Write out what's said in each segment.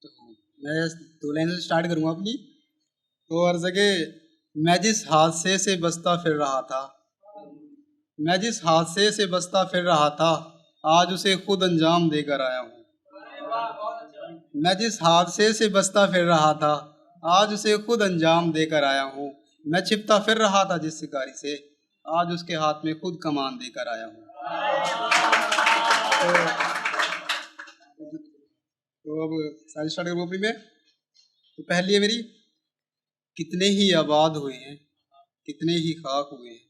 तो मैं 2 लाइन से स्टार्ट करूँगा अपनी। तो हर जगह मैं जिस हादसे से बचता फिर रहा था, मैं जिस हादसे से बचता फिर रहा था, आज उसे खुद अंजाम देकर आया हूँ। मैं जिस हादसे से बचता फिर रहा था, आज उसे खुद अंजाम देकर आया हूँ। मैं छिपता फिर रहा था जिस शिकारी से, आज उसके हाथ में खुद कमान देकर आया हूँ। तो अब सारी स्टार्ट करूँ अपनी में। तो पहली है मेरी, कितने ही आबाद हुए हैं, कितने ही खाक हुए हैं,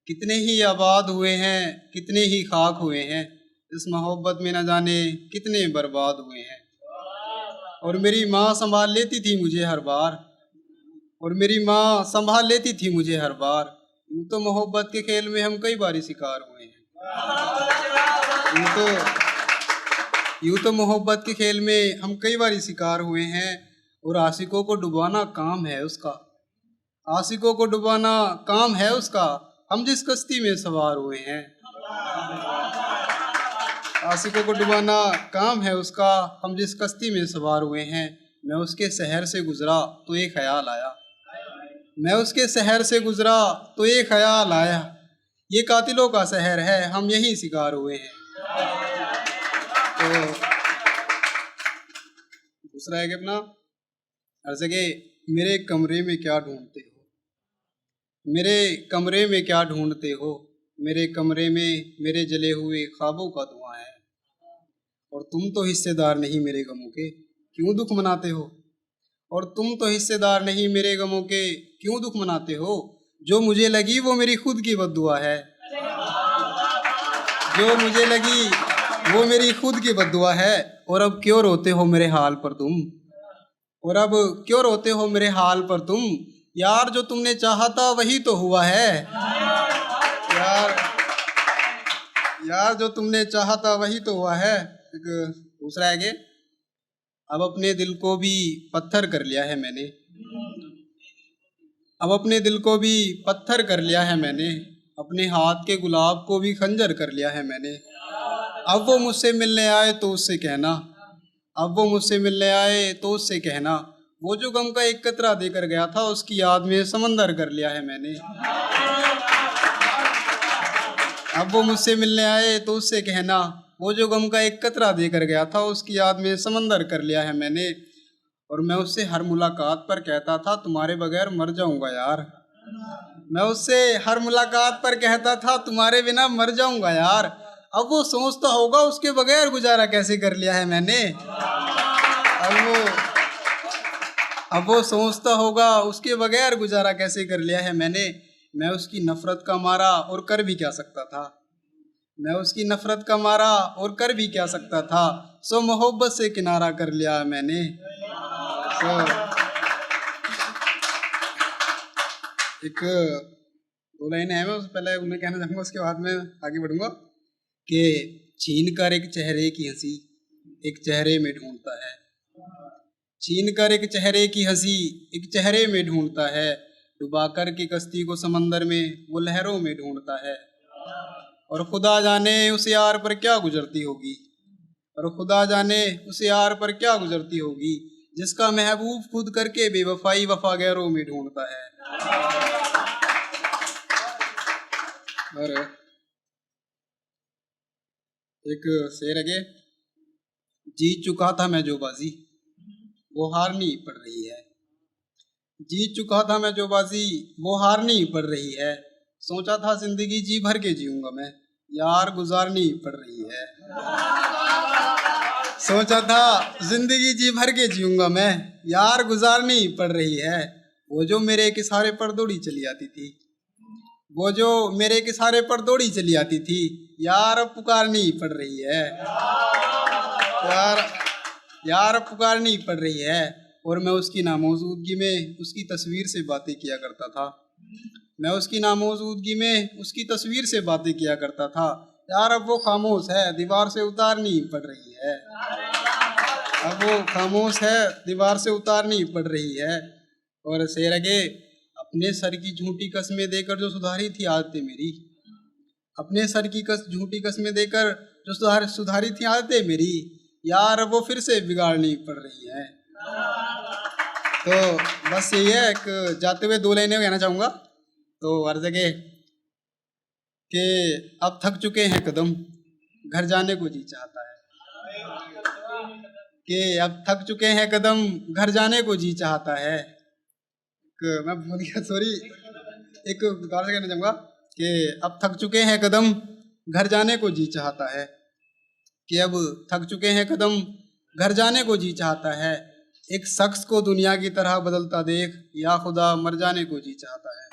कितने ही आबाद हुए हैं, कितने ही खाक हुए हैं, इस मोहब्बत में न जाने कितने बर्बाद हुए हैं। और मेरी माँ संभाल लेती थी मुझे हर बार, और मेरी माँ संभाल लेती थी मुझे हर बार। यूँ तो मोहब्बत के खेल में हम कई बार शिकार हुए हैं। यूँ तो मोहब्बत के खेल में हम कई बार शिकार हुए हैं। और आशिकों को डुबाना काम है उसका, आशिकों को डुबाना काम है उसका, हम जिस कश्ती में सवार हुए हैं। आशिकों को डुबाना काम है उसका, हम जिस कश्ती में सवार हुए हैं। मैं उसके शहर से गुजरा तो एक ख्याल आया, मैं उसके शहर से गुजरा तो एक ख्याल आया, ये कातिलों का शहर है, हम यहीं शिकार हुए हैं। तो दूसरा है कि अपना, हर जगह मेरे कमरे में क्या ढूंढते हो, मेरे कमरे में क्या ढूंढते हो, मेरे कमरे में मेरे जले हुए ख्वाबों का धुआं है। और तुम तो हिस्सेदार नहीं मेरे गमों के, क्यों दुख मनाते हो। और तुम तो हिस्सेदार नहीं मेरे गमों के, क्यों दुख मनाते हो। जो मुझे लगी वो मेरी खुद की बद्दुआ है, जो मुझे लगी वो मेरी खुद की बद्दुआ है। और अब क्यों रोते हो मेरे हाल पर तुम, और अब क्यों रोते हो मेरे हाल पर तुम। यार जो तुमने चाहा था वही तो हुआ है, यार जो तुमने चाहा था वही तो हुआ है। एक दूसरा है कि अब अपने दिल को भी पत्थर कर लिया है मैंने, अब अपने दिल को भी पत्थर कर लिया है मैंने, अपने हाथ के गुलाब को भी खंजर कर लिया है मैंने। अब वो मुझसे मिलने आए तो उससे कहना, अब वो मुझसे मिलने आए तो उससे कहना, वो जो गम का एक कतरा देकर गया था उसकी याद में समंदर कर लिया है मैंने। अब वो मुझसे मिलने आए तो उससे कहना, वो जो गम का एक कतरा देकर गया था उसकी याद में समंदर कर लिया है मैंने। और मैं उससे हर मुलाकात पर कहता था तुम्हारे बगैर मर जाऊंगा यार, मैं उससे हर मुलाकात पर कहता था तुम्हारे बिना मर जाऊंगा यार। अब वो सोचता होगा उसके बगैर गुजारा कैसे कर लिया है मैंने, अब वो सोचता होगा उसके बगैर गुजारा कैसे कर लिया है मैंने। मैं उसकी नफरत का मारा और कर भी क्या सकता था, मैं उसकी नफरत का मारा और कर भी क्या सकता था। सो मोहब्बत से किनारा कर लिया मैंने। तो एक 2 लाइन है, मैं उससे पहले उन्हें कहना चाहूँगा, उसके बाद में आगे बढ़ूँगा। कि छीन कर एक चेहरे की हंसी एक चेहरे में ढूंढता है, छीन कर एक चेहरे की हंसी एक चेहरे में ढूंढता है, डुबा कर की कश्ती को समंदर में वो लहरों में ढूंढता है। और खुदा जाने उस यार पर क्या गुजरती होगी, और खुदा जाने उस यार पर क्या गुजरती होगी, जिसका महबूब खुद करके बेवफाई वफा गैरों में ढूंढता है। और एक शेर है, जीत चुका था मैं जो बाजी वो हारनी पड़ रही है, जीत चुका था मैं जो बाजी वो हारनी पड़ रही है। सोचा था जिंदगी जी भर के जीऊंगा मैं, यार गुजारनी पड़ रही है। सोचा था जिंदगी जी भर के जीऊंगा मैं, यार गुजारनी पड़ रही है। वो जो मेरे के सारे पर दौड़ी चली आती थी, वो जो मेरे के सारे पर दौड़ी चली आती थी, यार अब पुकारनी पड़ रही है, यार अब पुकारनी पड़ रही है। और मैं उसकी नामौजूदगी में उसकी तस्वीर से बातें किया करता था, मैं उसकी नामौजूदगी में उसकी तस्वीर से बातें किया करता था। यार अब वो खामोश है दीवार से उतारनी पड़ रही है, अब वो खामोश है दीवार से उतारनी पड़ रही है। और शेर आगे, अपने सर की झूठी कस्में देकर जो सुधारी थी आदतें मेरी, अपने सर की झूठी कस्में देकर जो सुधारी थी आदतें मेरी, यार वो फिर से बिगाड़नी पड़ रही है। तो बस यही है, एक जाते हुए दो लाइनें कहना चाहूँगा। तो हर जगह कि अब थक चुके हैं कदम, घर जाने को जी चाहता है। कि अब थक चुके हैं कदम, घर जाने को जी चाहता है। मैं भूल गया, सॉरी। एक दोबारा से कहना चाहूँगा कि अब थक चुके हैं कदम, घर जाने को जी चाहता है। कि अब थक चुके हैं कदम, घर जाने को जी चाहता है। एक शख्स को दुनिया की तरह बदलता देख, या खुदा मर जाने को जी चाहता है।